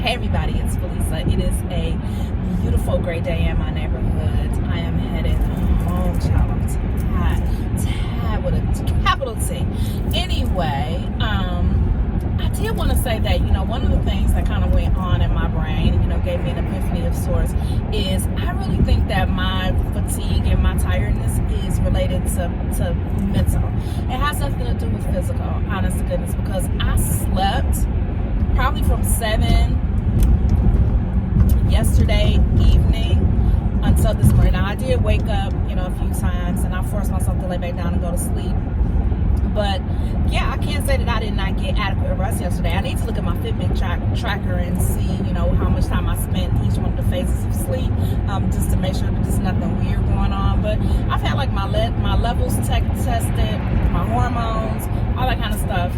Hey everybody, it's Felisa. It is a beautiful, great day in my neighborhood. I am headed home, child. I'm tired with a capital T. Anyway, I did want to say that, one of the things that kind of went on in my brain, gave me an epiphany of sorts, is I really think that my fatigue and my tiredness is related to mental. It has nothing to do with physical, honest to goodness, because I slept probably from 7 yesterday evening until this morning. Now, I did wake up, a few times, and I forced myself to lay back down and go to sleep. But yeah, I can't say that I did not get adequate rest yesterday. I need to look at my Fitbit tracker and see, how much time I spent each one of the phases of sleep, just to make sure that there's nothing weird going on. But I've had like my levels tested, my hormones, all that kind of stuff,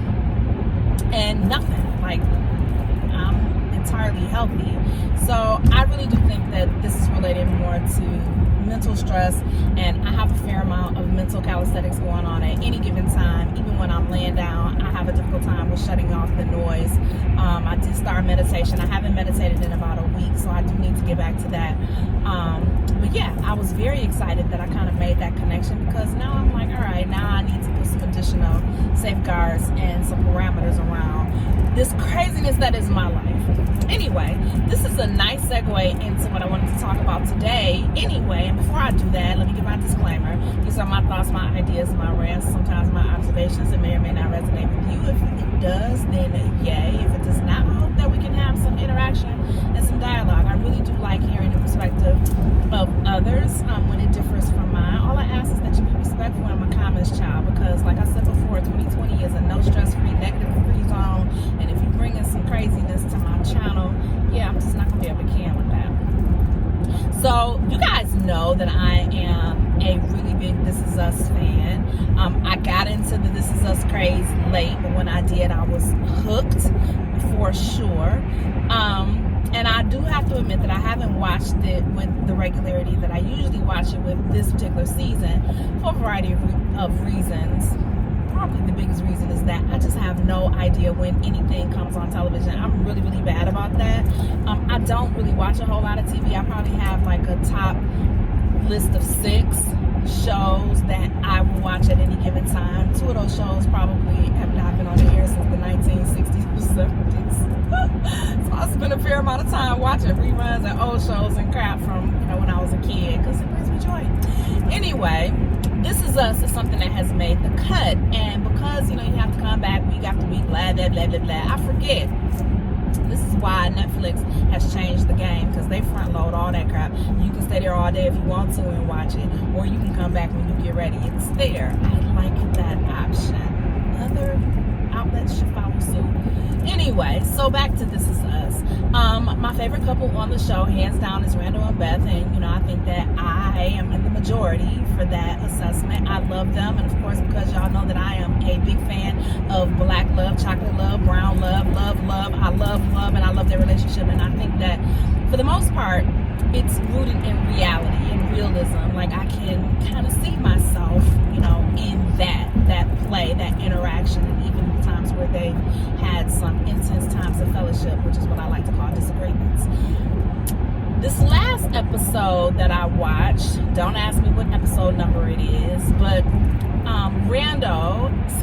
and nothing. Like, I'm entirely healthy. So I really do think that this is related more to mental stress, and I have a fair amount of mental calisthenics going on at any given time. Even when I'm laying down, I have a difficult time with shutting off the noise. I did start meditation. I haven't meditated in about a week, so I do need to get back to that. But yeah, I was very excited that I kind of made that connection, because now I'm like, all right, now I need to put some additional safeguards and some parameters around this craziness that is my life. Anyway, this is a nice segue into what I wanted to talk about today. Anyway, and before I do that, let me give my disclaimer. These are my thoughts, my ideas, my rants, sometimes my observations. It may or may not resonate with you. If it does, then yay. If it does not, I hope that we can have some interaction and some dialogue. I really do like hearing the perspective of others when it differs from mine. All I ask is that you be respectful in my comments, child, because like I said before, 2020 is a no stress-free, negative-free zone. And if you bring in some craziness to my channel, yeah, I'm just not going to be able to can with that. So you guys know that I am a really big This Is Us fan. I got into the This Is Us craze late, but when I did, I was hooked for sure. And I do have to admit that I haven't watched it with the regularity that I usually watch it with this particular season, for a variety of reasons. Probably the biggest reason is that I just have no idea when anything comes on television. I'm really, really bad about that. I don't really watch a whole lot of TV. I probably have like a top list of 6 shows that I will watch at any given time. 2 of those shows probably have not been on the air since the 1960s or 70s. So I spent a fair amount of time watching reruns and old shows and crap from when I was a kid, because it brings me joy. Anyway, This Is Us is something that has made the cut, and because you have to come back week after week, blah blah blah blah blah, I forget. This is why Netflix has changed the game, because they front load all that crap. You can stay there all day if you want to and watch it, or you can come back when you get ready. It's there. I like that option. Other outlets should follow suit. Anyway, so back to This Is Us. My favorite couple on the show, hands down, is Randall and Beth, and I think that I am in the majority for that assessment. I love them, and of course, because y'all know that I am a big fan of black love, chocolate love, brown love, love. I love love, and I love their relationship, and I think that for the most part, it's rooted in reality and realism. Like, I can kind of see myself, in that play, that interaction, and even the times where they had some intense times of fellowship, which is what I like to call disagreements. This last episode that I watched, don't ask me what episode number it is, but Randall as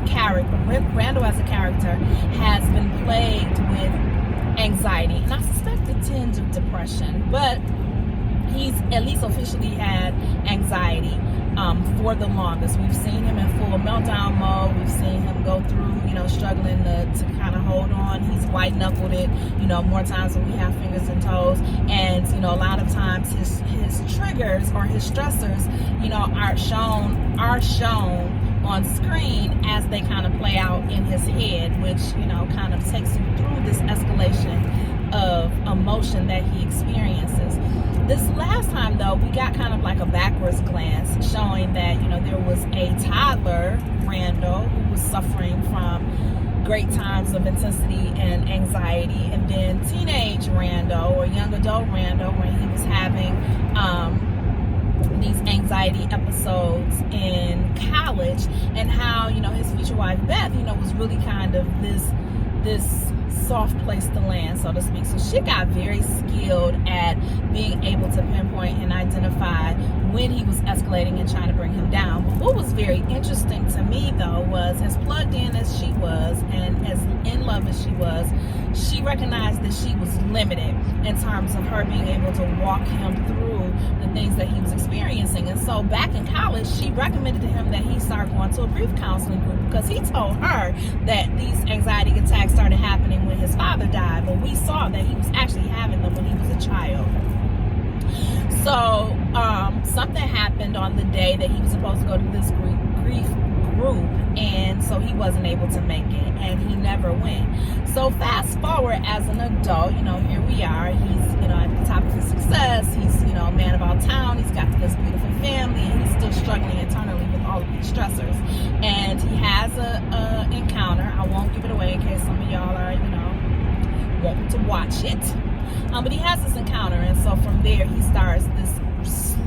a character has been plagued with anxiety, and I suspect a tinge of depression, but he's at least officially had anxiety for the longest. We've seen him in full meltdown mode. We've seen him go through, struggling to kind of hold on. He's white-knuckled it, more times than we have fingers and toes. And, a lot of times his triggers or his stressors, are shown on screen as they kind of play out in his head, which, kind of takes him through this escalation of emotion that he experiences. This last time, though, we got kind of like a backwards glance showing that, there was a toddler, Randall, who was suffering from great times of intensity and anxiety, and then teenage Randall, or young adult Randall, when he was having these anxiety episodes in college, and how, his future wife, Beth, was really kind of this soft place to land, so to speak. So she got very skilled at being able to pinpoint and identify when he was escalating and trying to bring him down. But what was very interesting to me, though, was as plugged in as she was and as in love as she was, she recognized that she was limited in terms of her being able to walk him through the things that he was experiencing. And so back in college, she recommended to him that he start going to a grief counseling group, because he told her that these anxiety attacks started happening when his father died, but we saw that he was actually having them when he was a child. So something happened on the day that he was supposed to go to this grief group, and so he wasn't able to make it, and he never went. So fast forward as an adult, here we are. He's, at the top of his success. He's, a man about town. He's got this beautiful family, and he's still struggling internally with all of these stressors. And he has a encounter. I won't give it away in case some of y'all are, wanting to watch it. But he has this encounter, and so from there he starts this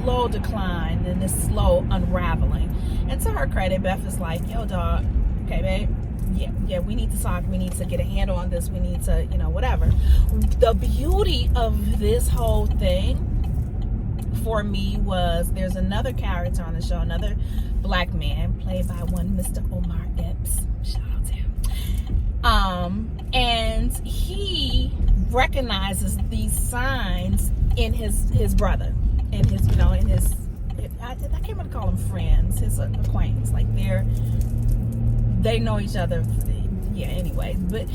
slow decline and this slow unraveling. And to her credit, Beth is like, yo, dog, okay, babe, yeah, we need to talk. We need to get a handle on this. We need to, whatever. The beauty of this whole thing for me was there's another character on the show, another black man played by one Mr. Omar Epps. Shout out to him. And he recognizes these signs in his brother, in his, I can't really call them friends, his acquaintance. Like they know each other. Yeah, anyway. But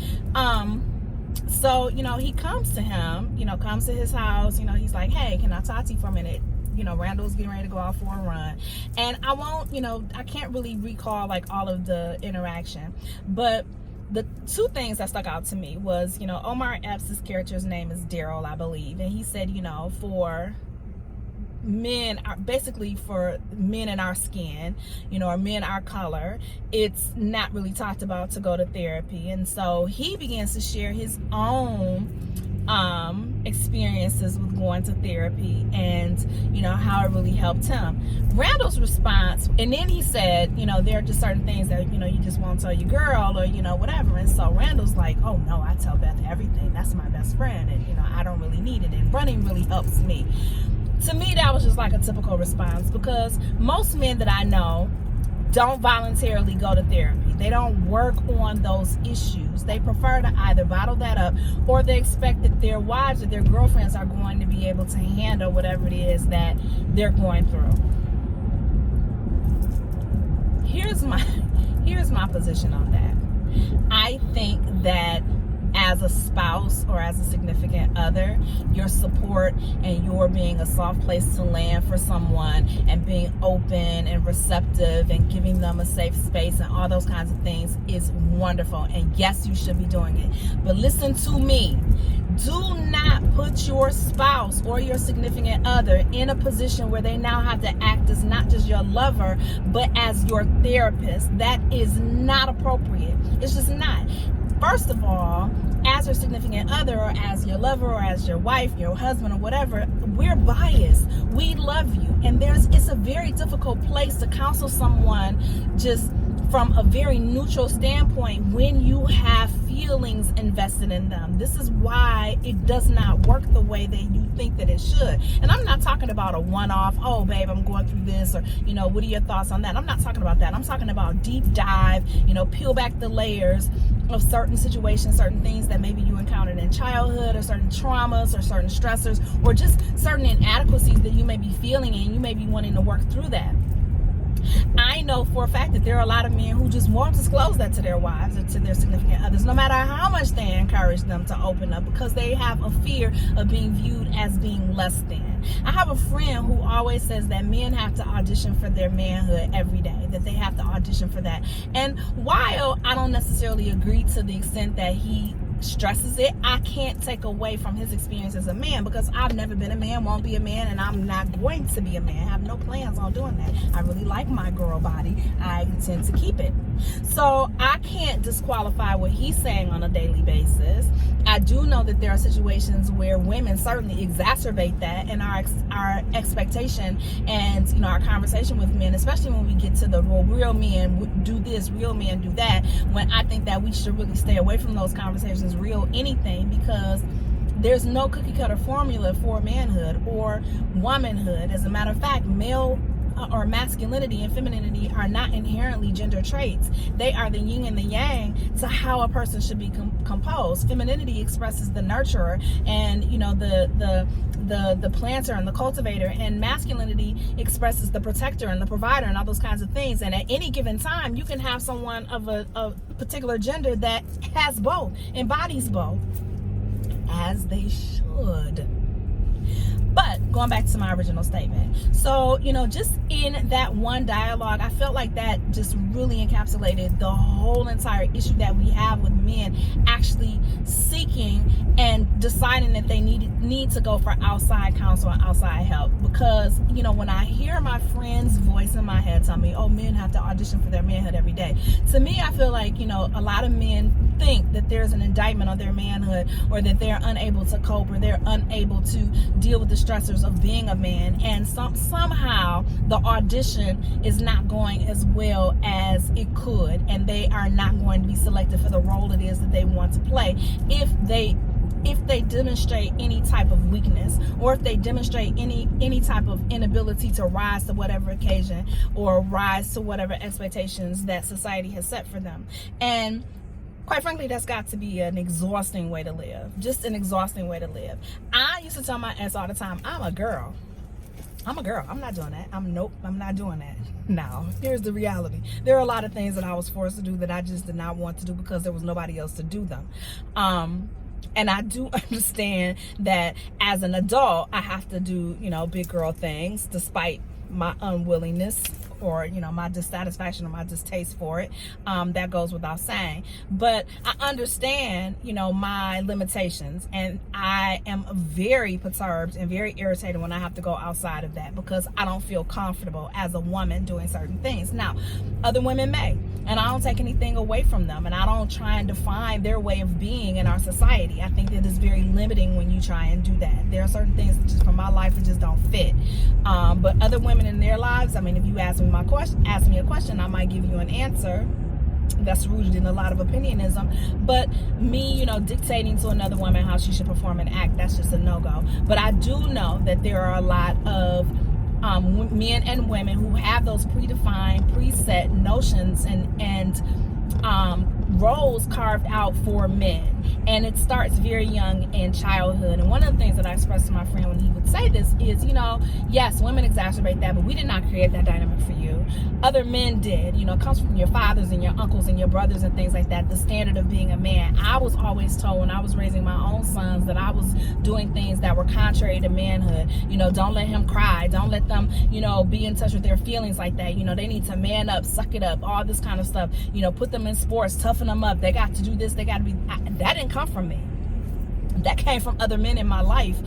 so he comes to him, comes to his house. He's like, hey, can I talk to you for a minute? Randall's getting ready to go out for a run, and I won't, I can't really recall like all of the interaction, but the two things that stuck out to me was, Omar Epps' character's name is Daryl, I believe, and he said, for men, basically for men in our skin, or men our color, it's not really talked about to go to therapy. And so he begins to share his own experiences with going to therapy, and how it really helped him. Randall's response, and then he said, there are just certain things that you just won't tell your girl, or whatever. And so Randall's like, oh no, I tell Beth everything. That's my best friend, and I don't really need it, and running really helps me. To me, that was just like a typical response, because most men that I know don't voluntarily go to therapy. They don't work on those issues. They prefer to either bottle that up, or they expect that their wives or their girlfriends are going to be able to handle whatever it is that they're going through. Here's my position on that. I think that as a spouse or as a significant other, your support and your being a soft place to land for someone, and being open and receptive and giving them a safe space and all those kinds of things is wonderful. And yes, you should be doing it. But listen to me. Do not put your spouse or your significant other in a position where they now have to act as not just your lover, but as your therapist. That is not appropriate. It's just not. First of all, as your significant other, or as your lover, or as your wife, your husband, or whatever, we're biased. We love you. And it's a very difficult place to counsel someone just from a very neutral standpoint when you have feelings invested in them. This is why it does not work the way that you think that it should. And I'm not talking about a one-off, oh babe, I'm going through this, or what are your thoughts on that? I'm not talking about that. I'm talking about deep dive, peel back the layers of certain situations, certain things that maybe you encountered in childhood, or certain traumas, or certain stressors, or just certain inadequacies that you may be feeling, and you may be wanting to work through that. I know for a fact that there are a lot of men who just won't disclose that to their wives or to their significant others, no matter how much they encourage them to open up, because they have a fear of being viewed as being less than. I have a friend who always says that men have to audition for their manhood every day, that they have to audition for that. And while I don't necessarily agree to the extent that he stresses it, I can't take away from his experience as a man, because I've never been a man, won't be a man, and I'm not going to be a man. I have no plans on doing that. I really like my girl body. I intend to keep it. So I can't disqualify what he's saying on a daily basis. I do know that there are situations where women certainly exacerbate that, and our expectation and, you know, our conversation with men, especially when we get to the, well, real men do this, real men do that, when I think that we should really stay away from those conversations, real anything, because there's no cookie cutter formula for manhood or womanhood. As a matter of fact, male or masculinity and femininity are not inherently gender traits. They are the yin and the yang to how a person should be composed. Femininity expresses the nurturer and, you know, the planter and the cultivator, and masculinity expresses the protector and the provider and all those kinds of things. And at any given time, you can have someone of a particular gender that has both, embodies both, as they should. But going back to my original statement, so, you know, just in that one dialogue, I felt like that just really encapsulated the whole entire issue that we have with men actually seeking and deciding that they need to go for outside counsel and outside help. Because, you know, when I hear my friend's voice in my head tell me, oh, men have to audition for their manhood every day, to me, I feel like, you know, a lot of men think that there's an indictment on their manhood, or that they're unable to cope, or they're unable to deal with the stressors of being a man, and somehow the audition is not going as well as it could, and they are not going to be selected for the role it is that they want to play if they demonstrate any type of weakness, or if they demonstrate any type of inability to rise to whatever occasion or rise to whatever expectations that society has set for them. And quite frankly, that's got to be an exhausting way to live. Just an exhausting way to live. I used to tell my ex all the time, I'm a girl. I'm not doing that. I'm not doing that. Now, here's the reality. There are a lot of things that I was forced to do that I just did not want to do because there was nobody else to do them. And I do understand that as an adult, I have to do, you know, big girl things despite my unwillingness, or, you know, my dissatisfaction or my distaste for it. That goes without saying. But I understand, you know, my limitations, and I am very perturbed and very irritated when I have to go outside of that, because I don't feel comfortable as a woman doing certain things. Now, other women may, and I don't take anything away from them, and I don't try and define their way of being in our society. I think that it's very limiting when you try and do that. There are certain things that just from my life that just don't fit. But other women in their lives, I mean, if you ask me a question, I might give you an answer that's rooted in a lot of opinionism. But me, you know, dictating to another woman how she should perform and act, that's just a no-go. But I do know that there are a lot of men and women who have those predefined, preset notions and roles carved out for men. And it starts very young in childhood. And one of the things that I expressed to my friend when he would say this is, you know, yes, women exacerbate that, but we did not create that dynamic for you. Other men did. You know, it comes from your fathers and your uncles and your brothers and things like that, the standard of being a man. I was always told when I was raising my own sons that I was doing things that were contrary to manhood. You know, don't let him cry. Don't let them, you know, be in touch with their feelings like that. You know, they need to man up, suck it up, all this kind of stuff. You know, put them in sports, toughen them up. They got to do this. They got to be. That didn't come from me. That came from other men in my life,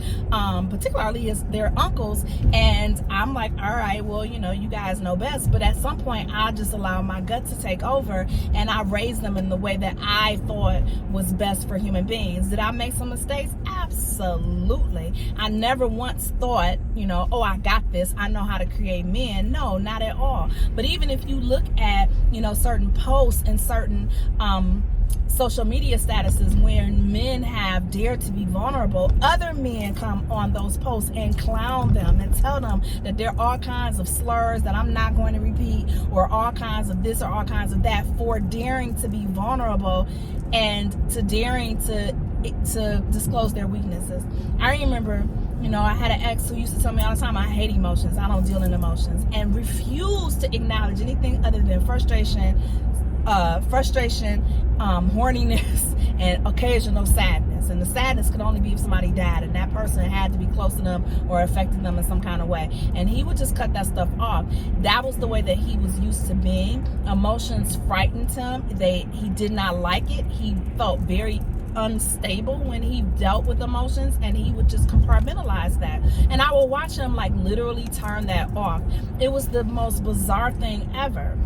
particularly as their uncles. And I'm like, all right, well, you know, you guys know best. But at some point, I just allowed my gut to take over, and I raised them in the way that I thought was best for human beings. Did I make some mistakes? Absolutely. I never once thought, you know, oh, I got this. I know how to create men. No, not at all. But even if you look at, you know, certain posts and certain social media statuses where men have dared to be vulnerable, other men come on those posts and clown them and tell them that there are all kinds of slurs that I'm not going to repeat, or all kinds of this or all kinds of that, for daring to be vulnerable and to daring to disclose their weaknesses. I remember, you know, I had an ex who used to tell me all the time, I hate emotions, I don't deal in emotions, and refused to acknowledge anything other than frustration, horniness, and occasional sadness. And the sadness could only be if somebody died and that person had to be close to them or affected them in some kind of way. And he would just cut that stuff off. That was the way that he was used to being. Emotions frightened him. He did not like it. He felt very unstable when he dealt with emotions, and he would just compartmentalize that. And I would watch him like literally turn that off. It was the most bizarre thing ever.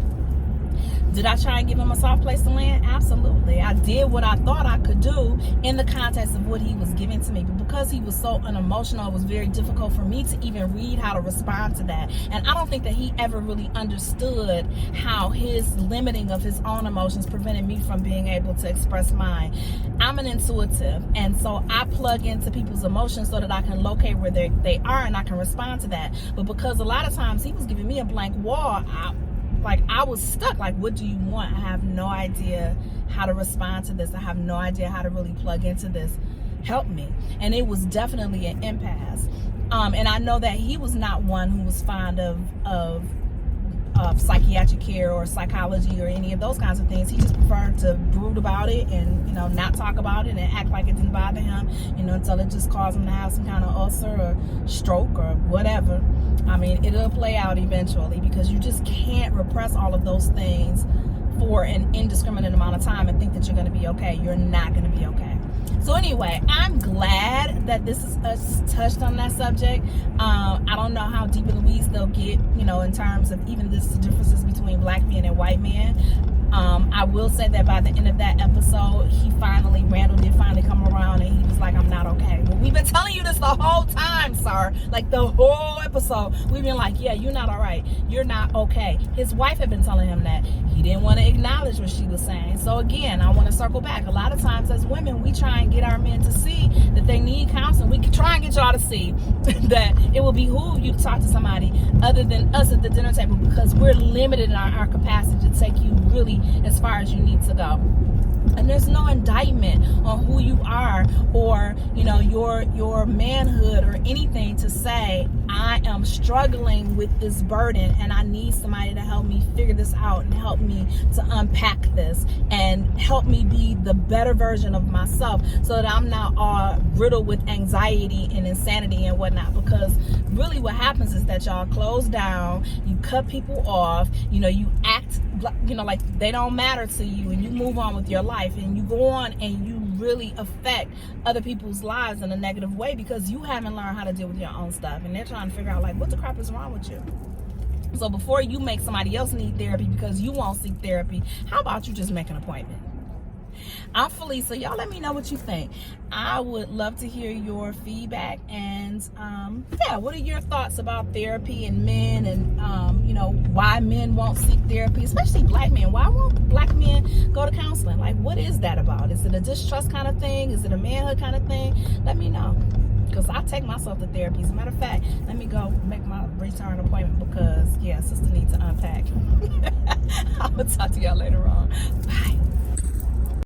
Did I try and give him a soft place to land? Absolutely. I did what I thought I could do in the context of what he was giving to me. But because he was so unemotional, it was very difficult for me to even read how to respond to that. And I don't think that he ever really understood how his limiting of his own emotions prevented me from being able to express mine. I'm an intuitive, and so I plug into people's emotions so that I can locate where they are and I can respond to that. But because a lot of times he was giving me a blank wall, I was stuck. Like, what do you want? I have no idea how to respond to this. I have no idea how to really plug into this. Help me. And it was definitely an impasse. And I know that he was not one who was fond of psychiatric care or psychology or any of those kinds of things. He just preferred to brood about it and, you know, not talk about it and act like it didn't bother him, you know, until it just caused him to have some kind of ulcer or stroke or whatever. I mean, it'll play out eventually, because you just can't repress all of those things for an indiscriminate amount of time and think that you're going to be okay. You're not going to be okay. So anyway, I'm glad that this is touched on that subject. I don't know how deep in the weeds they'll get, you know, in terms of even the differences between black men and white men. I will say that by the end of that episode, Randall did finally come around, and he was like, I'm not okay. Well, we've been telling you this the whole time, sir. Like, the whole episode, we've been like, yeah, you're not all right. You're not okay. His wife had been telling him that. He didn't want to acknowledge what she was saying. So again, I want to circle back. A lot of times as women, we try and get our men to see that they need counseling. We can try and get y'all to see that it will behoove you to talk to somebody other than us at the dinner table, because we're limited in our capacity to take you really as far as you need to go. And there's no indictment on who you are or, you know, your manhood or anything to say, I am struggling with this burden and I need somebody to help me figure this out and help me to unpack this and help me be the better version of myself, so that I'm not all riddled with anxiety and insanity and whatnot. Because really what happens is that y'all close down, you cut people off, you know, you act, you know, like they don't matter to you, and you move on with your life, and you go on and you really affect other people's lives in a negative way, because you haven't learned how to deal with your own stuff, and they're trying to figure out, like, what the crap is wrong with you. So before you make somebody else need therapy because you won't seek therapy, how about you just make an appointment? I'm Felisa. Y'all let me know what you think. I would love to hear your feedback, and yeah, what are your thoughts about therapy and men, and you know, why men won't seek therapy, especially black men? Why won't black men go to counseling? Like, what is that about? Is it a distrust kind of thing? Is it a manhood kind of thing? Let me know, because I take myself to therapy. As a matter of fact, let me go make my return appointment, because yeah, sister needs to unpack. I will talk to y'all later on. Bye.